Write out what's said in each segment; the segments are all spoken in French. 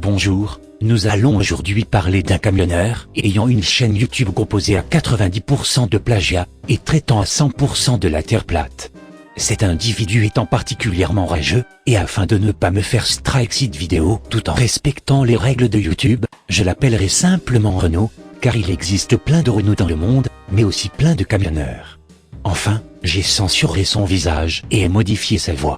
Bonjour, nous allons aujourd'hui parler d'un camionneur ayant une chaîne YouTube composée à 90% de plagiat et traitant à 100% de la terre plate. Cet individu étant particulièrement rageux, et afin de ne pas me faire strike cette vidéo tout en respectant les règles de YouTube, je l'appellerai simplement Renaud, car il existe plein de Renaud dans le monde, mais aussi plein de camionneurs. Enfin, j'ai censuré son visage et modifié sa voix.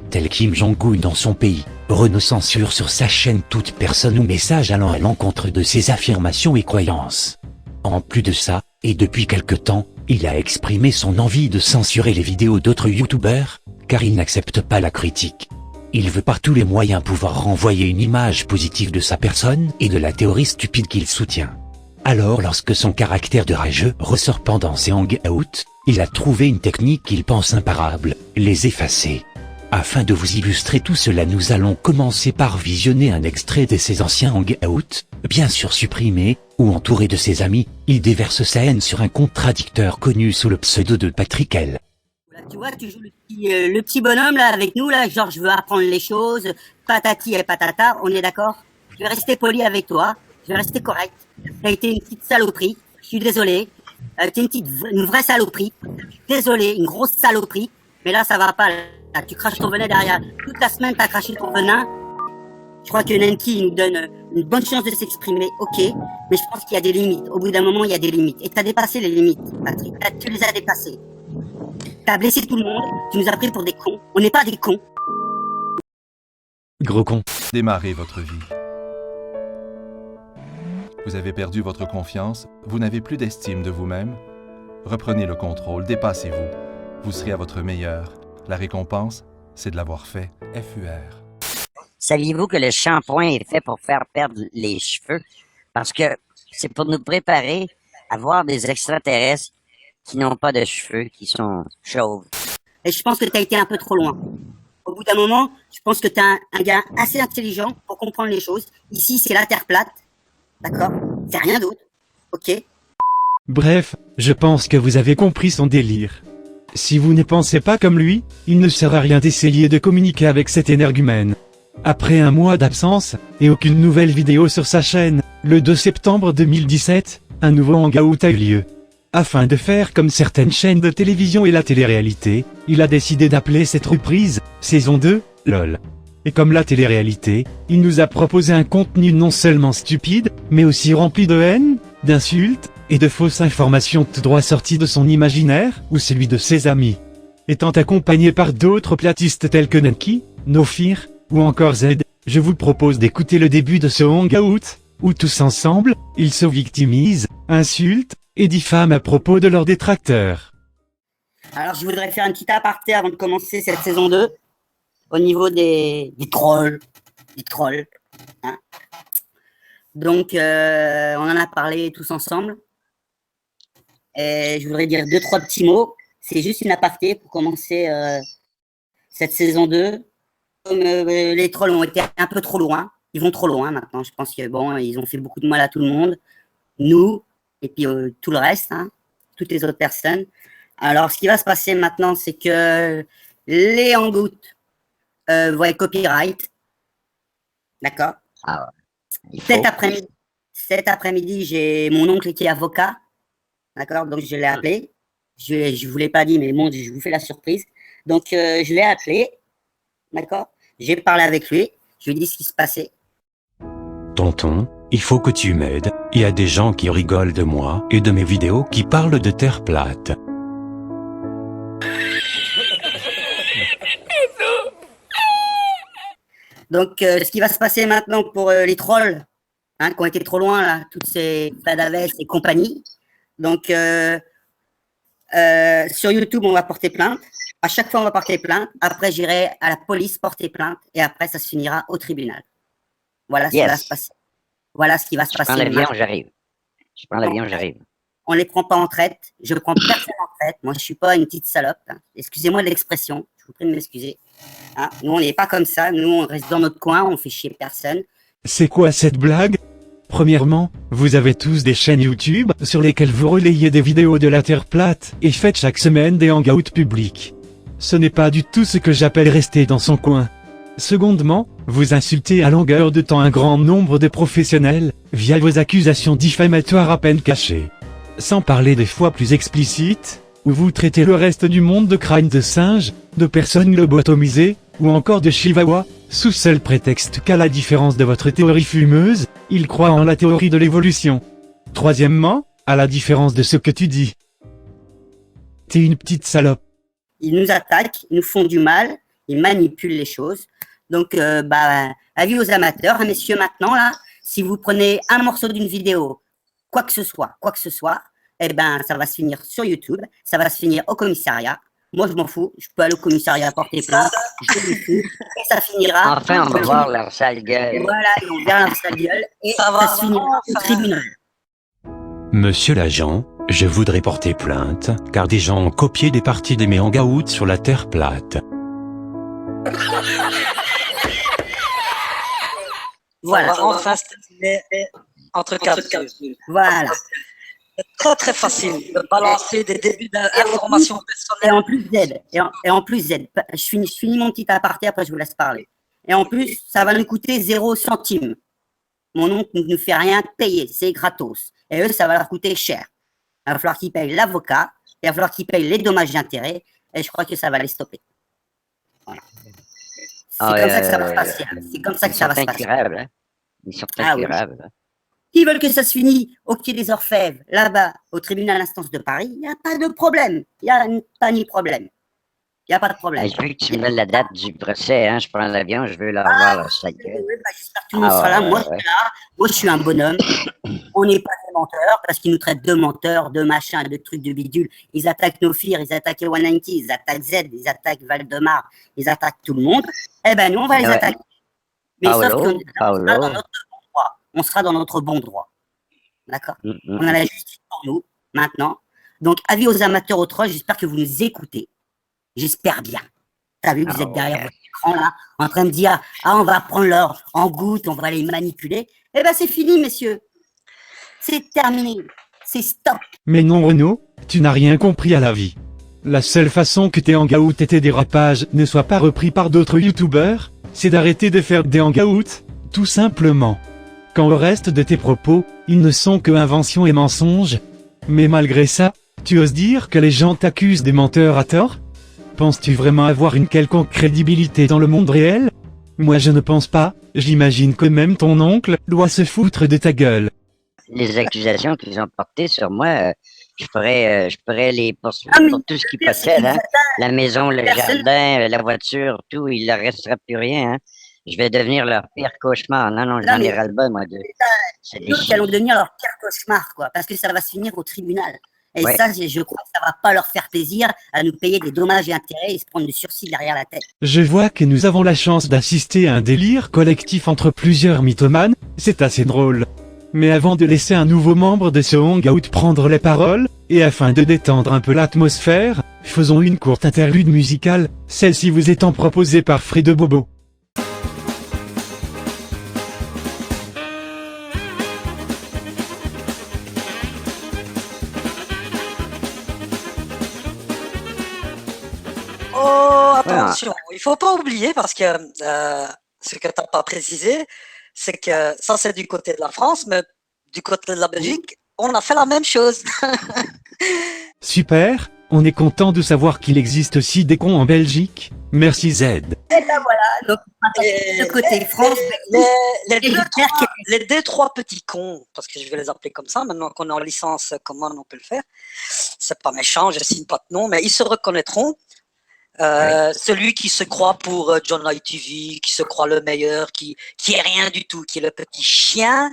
Tel Kim Jong-un dans son pays, Renaud censure sur sa chaîne toute personne ou message allant à l'encontre de ses affirmations et croyances. En plus de ça, et depuis quelque temps, il a exprimé son envie de censurer les vidéos d'autres youtubeurs, car il n'accepte pas la critique. Il veut par tous les moyens pouvoir renvoyer une image positive de sa personne et de la théorie stupide qu'il soutient. Alors lorsque son caractère de rageux ressort pendant ses hangouts, il a trouvé une technique qu'il pense imparable, les effacer. Afin de vous illustrer tout cela, nous allons commencer par visionner un extrait de ses anciens hangouts, bien sûr supprimé, où entouré de ses amis, il déverse sa haine sur un contradicteur connu sous le pseudo de Patrick L. Là, tu vois, tu joues le petit bonhomme là avec nous là, genre je veux apprendre les choses, patati et patata, on est d'accord? Je vais rester poli avec toi, je vais rester correct. T'as été une petite saloperie, je suis désolé. T'es une vraie saloperie, désolé, une grosse saloperie. Mais là ça va pas, là, tu craches ton venin derrière. Toute la semaine t'as craché ton venin. Je crois que Nanki nous donne une bonne chance de s'exprimer, ok, mais je pense qu'il y a des limites. Au bout d'un moment, il y a des limites. Et t'as dépassé les limites, Patrick. Tu les as dépassées. T'as blessé tout le monde, tu nous as pris pour des cons. On n'est pas des cons. Gros con. Démarrez votre vie. Vous avez perdu votre confiance, vous n'avez plus d'estime de vous-même. Reprenez le contrôle, dépassez-vous. Vous serez à votre meilleur. La récompense, c'est de l'avoir fait. FUR. Saviez-vous que le shampoing est fait pour faire perdre les cheveux? Parce que c'est pour nous préparer à voir des extraterrestres qui n'ont pas de cheveux, qui sont chauves. Et je pense que t'as été un peu trop loin. Au bout d'un moment, je pense que t'es un gars assez intelligent pour comprendre les choses. Ici, c'est la Terre plate. D'accord? C'est rien d'autre. Ok? Bref, je pense que vous avez compris son délire. Si vous ne pensez pas comme lui, il ne sert à rien d'essayer de communiquer avec cet énergumène. Après un mois d'absence, et aucune nouvelle vidéo sur sa chaîne, le 2 septembre 2017, un nouveau hangout a eu lieu. Afin de faire comme certaines chaînes de télévision et la télé-réalité, il a décidé d'appeler cette reprise, saison 2, LOL. Et comme la télé-réalité, il nous a proposé un contenu non seulement stupide, mais aussi rempli de haine, d'insultes, et de fausses informations tout droit sorties de son imaginaire, ou celui de ses amis. Étant accompagné par d'autres platistes tels que Nanki, Nofir, ou encore Z, je vous propose d'écouter le début de ce hangout, où tous ensemble, ils se victimisent, insultent, et diffament à propos de leurs détracteurs. Alors je voudrais faire un petit aparté avant de commencer cette saison 2. Au niveau des trolls. Des trolls. Hein. Donc on en a parlé tous ensemble. Et je voudrais dire 2-3 petits mots. C'est juste une aparté pour commencer cette saison 2. Comme les trolls ont été un peu trop loin, ils vont trop loin maintenant. Je pense que bon, ils ont fait beaucoup de mal à tout le monde, nous et puis tout le reste, hein, toutes les autres personnes. Alors, ce qui va se passer maintenant, c'est que les hangouts vont être copyright, d'accord. Ah, Cet après-midi, j'ai mon oncle qui est avocat, d'accord. Donc je l'ai appelé. Je vous l'ai pas dit, mais bon, je vous fais la surprise. Donc je l'ai appelé. D'accord? J'ai parlé avec lui, je lui ai dit ce qui se passait. Tonton, il faut que tu m'aides, il y a des gens qui rigolent de moi et de mes vidéos qui parlent de terre plate. Donc ce qui va se passer maintenant pour les trolls, hein, qui ont été trop loin, là, toutes ces Fadaves et compagnie. Donc sur YouTube, on va porter plainte. À chaque fois, on va porter plainte. Après, j'irai à la police porter plainte. Et après, ça se finira au tribunal. Voilà ce qui va se passer. Voilà ce qui va se passer. Je prends l'avion, j'arrive. Je prends l'avion, j'arrive. On les prend pas en traite. Je prends personne en traite. Moi, je suis pas une petite salope. Hein. Excusez-moi de l'expression. Je vous prie de m'excuser. Hein. Nous, on n'est pas comme ça. Nous, on reste dans notre coin. On fait chier personne. C'est quoi cette blague? Premièrement, vous avez tous des chaînes YouTube sur lesquelles vous relayez des vidéos de la Terre plate et faites chaque semaine des hangouts publics. Ce n'est pas du tout ce que j'appelle rester dans son coin. Secondement, vous insultez à longueur de temps un grand nombre de professionnels, via vos accusations diffamatoires à peine cachées. Sans parler des fois plus explicites, où vous traitez le reste du monde de crânes de singes, de personnes lobotomisées, ou encore de chihuahuas, sous seul prétexte qu'à la différence de votre théorie fumeuse, ils croient en la théorie de l'évolution. Troisièmement, à la différence de ce que tu dis. T'es une petite salope. Ils nous attaquent, ils nous font du mal, ils manipulent les choses. Donc, avis aux amateurs, hein, messieurs, maintenant, là, si vous prenez un morceau d'une vidéo, quoi que ce soit, eh ben, ça va se finir sur YouTube, ça va se finir au commissariat. Moi, je m'en fous, je peux aller au commissariat porter plainte, je m'en fous, et ça finira. Enfin, on va voir leur sale gueule. Voilà, ils vont voir leur sale gueule, et ça se finira au tribunal. Monsieur l'agent, je voudrais porter plainte, car des gens ont copié des parties de mes hangouts sur la Terre plate. Voilà. Enfin, c'était entre quatre. Voilà. C'est très très facile de balancer des débuts d'informations Et personnelles. en plus, Z, et en plus, Z, je finis mon petit aparté, après je vous laisse parler. Et en plus, ça va nous coûter 0 centime. Mon oncle ne nous fait rien payer, c'est gratos. Et eux, ça va leur coûter cher. Il va falloir qu'ils payent l'avocat, il va falloir qu'ils payent les dommages d'intérêt, et je crois que ça va les stopper. Voilà. C'est comme ça que ça va se passer. Hein. C'est comme ça que ça va se passer. Incurables, hein. Ils sont Ah oui. incurables. Hein. Qui veulent que ça se finisse au Quai des Orfèvres, là-bas, au tribunal d'instance de Paris, il n'y a pas de problème. Il n'y a pas ni problème. Il n'y a pas de problème. Je veux que tu me donnes la date du procès, hein. Je prends l'avion, je veux leur voir leur sale gueule. Oui, j'espère que tout le monde sera là. Moi, je suis là. Moi, je suis un bonhomme. On n'est pas des menteurs parce qu'ils nous traitent de menteurs, de machins, de trucs, de bidules. Ils attaquent nos filles, ils attaquent les 190, ils attaquent Z, ils attaquent Valdemar, ils attaquent tout le monde. Eh ben, nous, on va les attaquer. Mais sauf qu'on sera dans notre bon droit. On sera dans notre bon droit. D'accord? On a la justice pour nous, maintenant. Donc, avis aux amateurs au troll, j'espère que vous nous écoutez. J'espère bien. T'as vu que vous êtes derrière votre écran, là, en train de dire, on va prendre leur en goutte, on va les manipuler. Eh ben, c'est fini, messieurs. C'est terminé. C'est stop. Mais non Renaud, tu n'as rien compris à la vie. La seule façon que tes hangouts et tes dérapages ne soient pas repris par d'autres youtubeurs, c'est d'arrêter de faire des hangouts, tout simplement. Quand le reste de tes propos, ils ne sont que inventions et mensonges. Mais malgré ça, tu oses dire que les gens t'accusent des menteurs à tort? Penses-tu vraiment avoir une quelconque crédibilité dans le monde réel? Moi je ne pense pas, j'imagine que même ton oncle doit se foutre de ta gueule. Les accusations qu'ils ont portées sur moi, je pourrais les poursuivre pour tout ce qu'ils possèdent. Hein. La maison, le jardin, la voiture, tout, il ne leur restera plus rien. Hein. Je vais devenir leur pire cauchemar. Non, j'en ai ras-le-bas, moi. C'est des qui allons devenir leur pire cauchemar, quoi, parce que ça va se finir au tribunal. Et ça, je crois que ça va pas leur faire plaisir à nous payer des dommages et intérêts et se prendre du sursis derrière la tête. Je vois que nous avons la chance d'assister à un délire collectif entre plusieurs mythomanes, c'est assez drôle. Mais avant de laisser un nouveau membre de ce hangout prendre les paroles, et afin de détendre un peu l'atmosphère, faisons une courte interlude musicale, celle-ci vous étant proposée par Fredo Bobo. Oh, attention, il ne faut pas oublier parce que ce que tu n'as pas précisé, c'est que ça c'est du côté de la France, mais du côté de la Belgique, on a fait la même chose. Super, on est content de savoir qu'il existe aussi des cons en Belgique. Merci Z. Et ben voilà, donc de côté France, les deux, trois petits cons, parce que je vais les appeler comme ça, maintenant qu'on est en licence, comment on peut le faire. C'est pas méchant, je signe pas de nom, mais ils se reconnaîtront. Celui qui se croit pour John ITV, qui se croit le meilleur, qui est rien du tout, qui est le petit chien,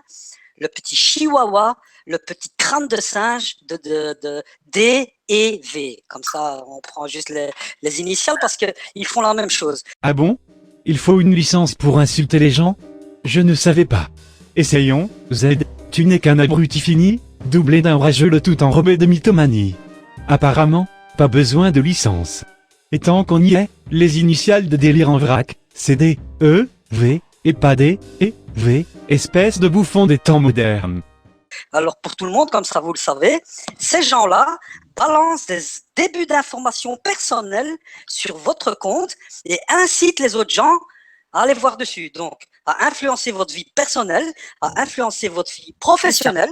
le petit chihuahua, le petit crâne de singe de D et V. Comme ça, on prend juste les initiales parce qu'ils font la même chose. Ah bon? Il faut une licence pour insulter les gens? Je ne savais pas. Essayons, Z, tu n'es qu'un abruti fini, doublé d'un rageux le tout enrobé de mythomanie. Apparemment, pas besoin de licence. Et tant qu'on y est, les initiales de délire en vrac, c'est D, E, V, et pas D, et V, espèce de bouffon des temps modernes. Alors pour tout le monde, comme ça vous le savez, ces gens-là balancent des débuts d'informations personnelles sur votre compte et incitent les autres gens Allez voir dessus. Donc, à influencer votre vie personnelle, à influencer votre vie professionnelle.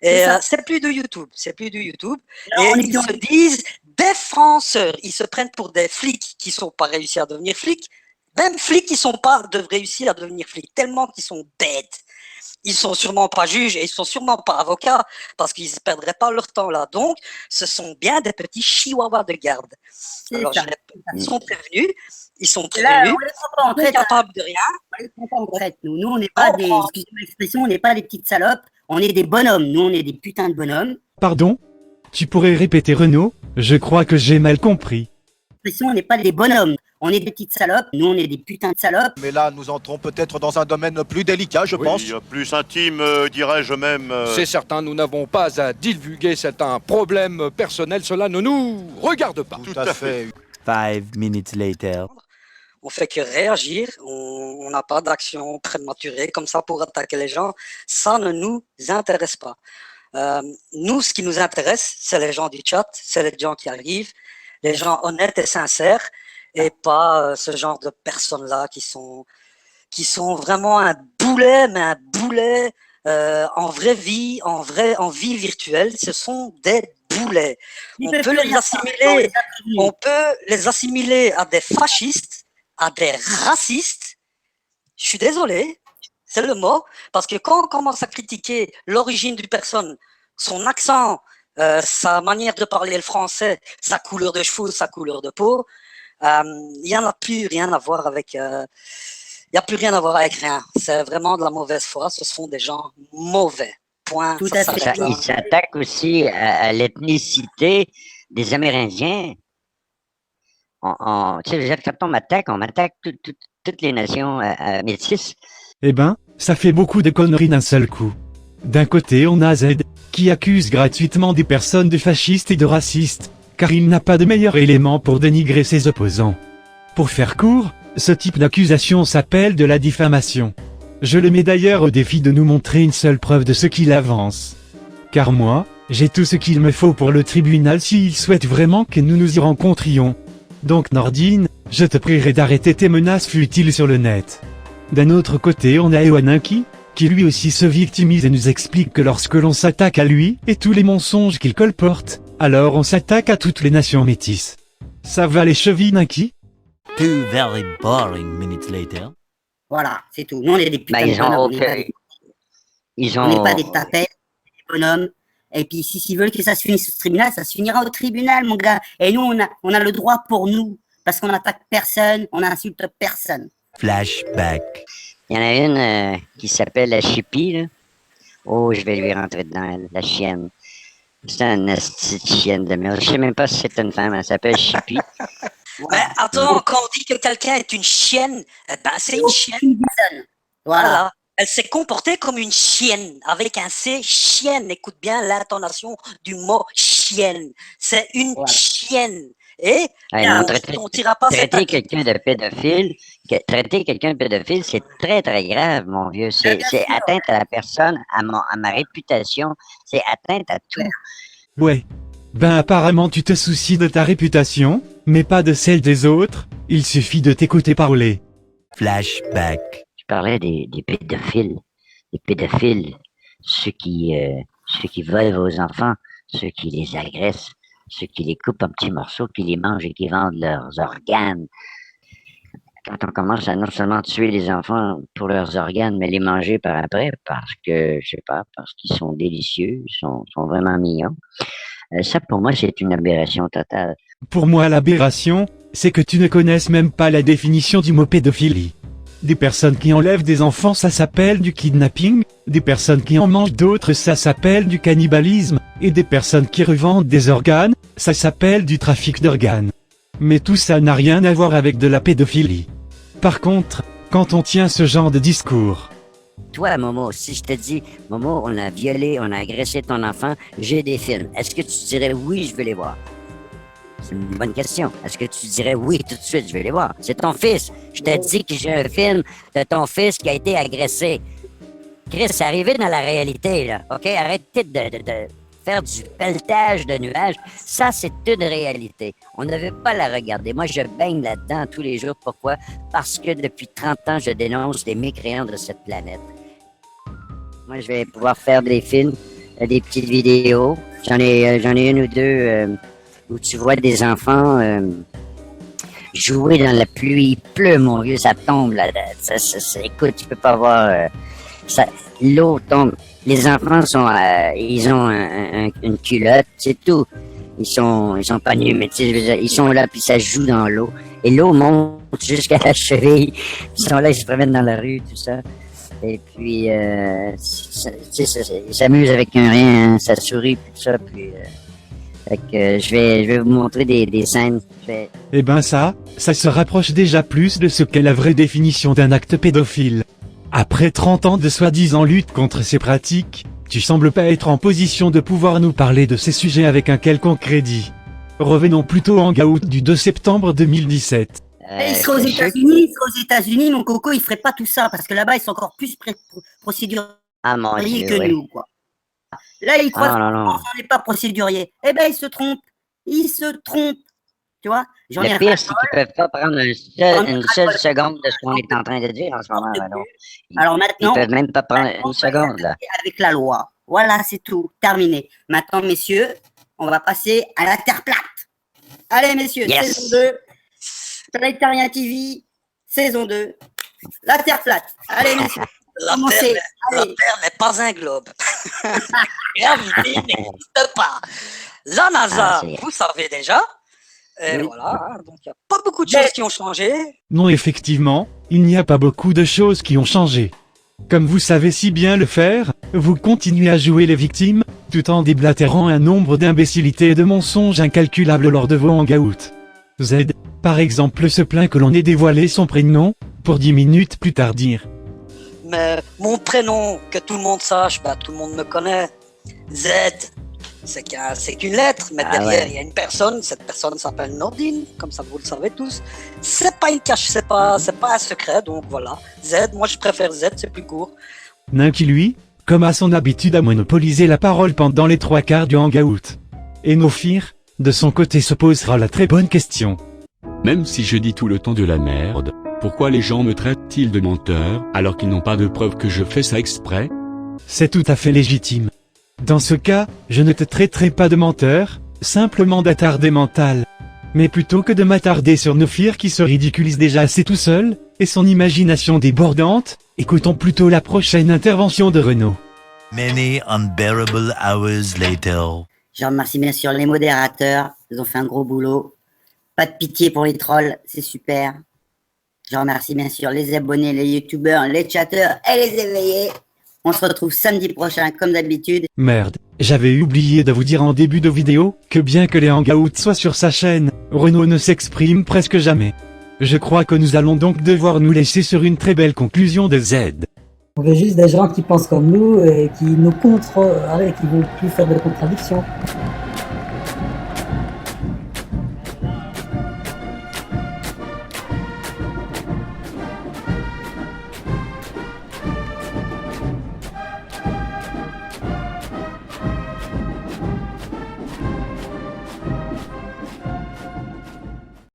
Et c'est plus de YouTube. C'est plus de YouTube. Alors, Et ils se disent défenseurs. Ils se prennent pour des flics qui sont pas réussi à devenir flics. Même flics qui sont pas réussi à devenir flics. Tellement qu'ils sont bêtes. Ils sont sûrement pas juges et ils sont sûrement pas avocats parce qu'ils ne perdraient pas leur temps là. Donc, ce sont bien des petits chihuahuas de garde. Alors, ils sont prévenus. Ils sont Là, prévenus. on les prend pas en On est traite. capable de rien. On les prend pas en traite, nous. Nous, on n'est pas des, excusez-moi l'expression, on n'est pas des petites salopes. On est des bonhommes. Nous, on est des putains de bonhommes. Pardon? Tu pourrais répéter Renaud? Je crois que j'ai mal compris. L'expression, on n'est pas des bonhommes. On est des petites salopes. Nous, on est des putains de salopes. Mais là, nous entrons peut-être dans un domaine plus délicat, je pense. Oui, plus intime, dirais-je même. C'est certain, nous n'avons pas à divulguer, c'est un problème personnel, cela ne nous regarde pas. Tout à fait. 5 minutes later. On fait que réagir, on n'a pas d'action prématurée comme ça pour attaquer les gens. Ça ne nous intéresse pas. Nous, ce qui nous intéresse, c'est les gens du chat, c'est les gens qui arrivent, les gens honnêtes et sincères, et pas ce genre de personnes-là qui sont vraiment un boulet, mais un boulet en vraie vie, en vie virtuelle. Ce sont des boulets. On peut les assimiler à des fascistes, à des racistes. Je suis désolé, c'est le mot, parce que quand on commence à critiquer l'origine d'une personne, son accent, sa manière de parler le français, sa couleur de cheveux, sa couleur de peau, il n'y en a plus rien à voir avec... il n'y a plus rien à voir avec rien. C'est vraiment de la mauvaise foi. Ce sont des gens mauvais. Point. Tout à fait. Il s'attaque aussi à l'ethnicité des Amérindiens. Tu sais, quand on m'attaque toutes les nations métisses. Eh ben, ça fait beaucoup de conneries d'un seul coup. D'un côté, on a Z, qui accuse gratuitement des personnes de fascistes et de racistes, car il n'a pas de meilleur élément pour dénigrer ses opposants. Pour faire court, ce type d'accusation s'appelle de la diffamation. Je le mets d'ailleurs au défi de nous montrer une seule preuve de ce qu'il avance. Car moi, j'ai tout ce qu'il me faut pour le tribunal s'il souhaite vraiment que nous nous y rencontrions. Donc Nordine, je te prierai d'arrêter tes menaces futiles sur le net. D'un autre côté, on a Ewanaki, qui lui aussi se victimise et nous explique que lorsque l'on s'attaque à lui et tous les mensonges qu'il colporte, alors on s'attaque à toutes les nations métisses. Ça va les chevilles, Naki? 2 very boring minutes later. Voilà, c'est tout. Nous, on est des putains de bonhommes. On n'est pas des tapettes, des bonhommes. Et puis, s'ils veulent que ça se finisse au tribunal, ça se finira au tribunal, mon gars. Et nous, on a le droit pour nous. Parce qu'on n'attaque personne, on n'insulte personne. Flashback. Il y en a une qui s'appelle la Chippie, là. Oh, je vais lui rentrer dedans, elle, la chienne. C'est une petite chienne de merde. Je sais même pas si c'est une femme, elle s'appelle Chippie. Mais attends, quand on dit que quelqu'un est une chienne, ben c'est une chienne. Voilà. Elle s'est comportée comme une chienne, avec un C, chienne. Écoute bien l'intonation du mot chienne. C'est une chienne. Et on tira pas traiter quelqu'un de pédophile, c'est très, très grave, mon vieux. C'est atteinte à la personne, à ma réputation. C'est atteinte à tout. Ouais. Ben apparemment tu te soucies de ta réputation, mais pas de celle des autres. Il suffit de t'écouter parler. Flashback. Je parlais des pédophiles. Les pédophiles, ceux qui volent vos enfants, ceux qui les agressent, ceux qui les coupent en petits morceaux, qui les mangent et qui vendent leurs organes. Quand on commence à non seulement tuer les enfants pour leurs organes, mais les manger par après, parce que, je sais pas, parce qu'ils sont délicieux, sont vraiment mignons. Ça, pour moi, c'est une aberration totale. Pour moi, l'aberration, c'est que tu ne connaisses même pas la définition du mot pédophilie. Des personnes qui enlèvent des enfants, ça s'appelle du kidnapping. Des personnes qui en mangent d'autres, ça s'appelle du cannibalisme. Et des personnes qui revendent des organes, ça s'appelle du trafic d'organes. Mais tout ça n'a rien à voir avec de la pédophilie. Par contre, quand on tient ce genre de discours... Toi, Momo, si je te dis, Momo, on a violé, on a agressé ton enfant, j'ai des films. Est-ce que tu dirais oui, je veux les voir? C'est une bonne question. Est-ce que tu dirais oui tout de suite, je vais les voir? C'est ton fils. Je te dis que j'ai un film de ton fils qui a été agressé. Chris, c'est arrivé dans la réalité, là. OK? Arrêtez de faire du pelletage de nuages, ça, c'est une réalité. On ne veut pas la regarder. Moi, je baigne là-dedans tous les jours. Pourquoi? Parce que depuis 30 ans, je dénonce les mécréants de cette planète. Moi, je vais pouvoir faire des films, des petites vidéos. J'en ai une ou deux où tu vois des enfants jouer dans la pluie. Il pleut, mon vieux, ça tombe là. Écoute, tu peux pas voir... l'eau tombe. Les enfants ils ont une culotte, c'est tout. Ils sont pas nus, mais tu sais, je veux dire, ils sont là puis ça joue dans l'eau. Et l'eau monte jusqu'à la cheville. Ils sont là, ils se promènent dans la rue, tout ça. Et puis, ils s'amusent avec un rien, ça sourit, tout ça. Puis, je vais vous montrer des scènes. Eh ben ça se rapproche déjà plus de ce qu'est la vraie définition d'un acte pédophile. Après 30 ans de soi-disant lutte contre ces pratiques, tu sembles pas être en position de pouvoir nous parler de ces sujets avec un quelconque crédit. Revenons plutôt au hangout du 2 septembre 2017. Il serait aux États-Unis, mon coco, il ferait pas tout ça, parce que là-bas, ils sont encore plus procéduriers que nous, quoi. Là, ils croient qu'on n'est pas procédurier. Eh ben, ils se trompent. Tu vois? Le pire, c'est qu'ils ne peuvent pas prendre une seule seconde de ce qu'on est en train de dire en ce moment. Alors maintenant, ils ne peuvent même pas prendre une seconde. Là. Avec la loi. Voilà, c'est tout. Terminé. Maintenant, messieurs, on va passer à la Terre plate. Allez, messieurs, saison 2. Planétarien TV, saison 2. La Terre plate. Allez, messieurs. La Terre n'est pas un globe. Gravité n'existe pas. La NASA, vous savez déjà. Et voilà, donc il n'y a pas beaucoup de choses qui ont changé. Non, effectivement, il n'y a pas beaucoup de choses qui ont changé. Comme vous savez si bien le faire, vous continuez à jouer les victimes, tout en déblatérant un nombre d'imbécilités et de mensonges incalculables lors de vos hangouts. Z, par exemple, se plaint que l'on ait dévoilé son prénom, pour 10 minutes plus tard dire. Mais mon prénom, que tout le monde sache, bah, tout le monde me connaît. Z, c'est qu'une lettre, mais derrière, il y a une personne. Cette personne s'appelle Nordine, comme ça vous le savez tous. C'est pas une cache, c'est pas un secret, donc voilà. Z, moi je préfère Z, c'est plus court. Nain qui lui, comme à son habitude, a monopolisé la parole pendant les 3/4 du hangout. Et Nofir, de son côté, se posera la très bonne question. Même si je dis tout le temps de la merde, pourquoi les gens me traitent-ils de menteur alors qu'ils n'ont pas de preuve que je fais ça exprès? C'est tout à fait légitime. Dans ce cas, je ne te traiterai pas de menteur, simplement d'attardé mental. Mais plutôt que de m'attarder sur Nofir qui se ridiculise déjà assez tout seul, et son imagination débordante, écoutons plutôt la prochaine intervention de Renaud. Many unbearable hours later. Je remercie bien sûr les modérateurs, ils ont fait un gros boulot. Pas de pitié pour les trolls, c'est super. Je remercie bien sûr les abonnés, les youtubeurs, les chatteurs et les éveillés. On se retrouve samedi prochain comme d'habitude. Merde, j'avais oublié de vous dire en début de vidéo que bien que les hangouts soient sur sa chaîne, Renaud ne s'exprime presque jamais. Je crois que nous allons donc devoir nous laisser sur une très belle conclusion de Z. On veut juste des gens qui pensent comme nous et qui nous qui veulent plus faire de contradictions.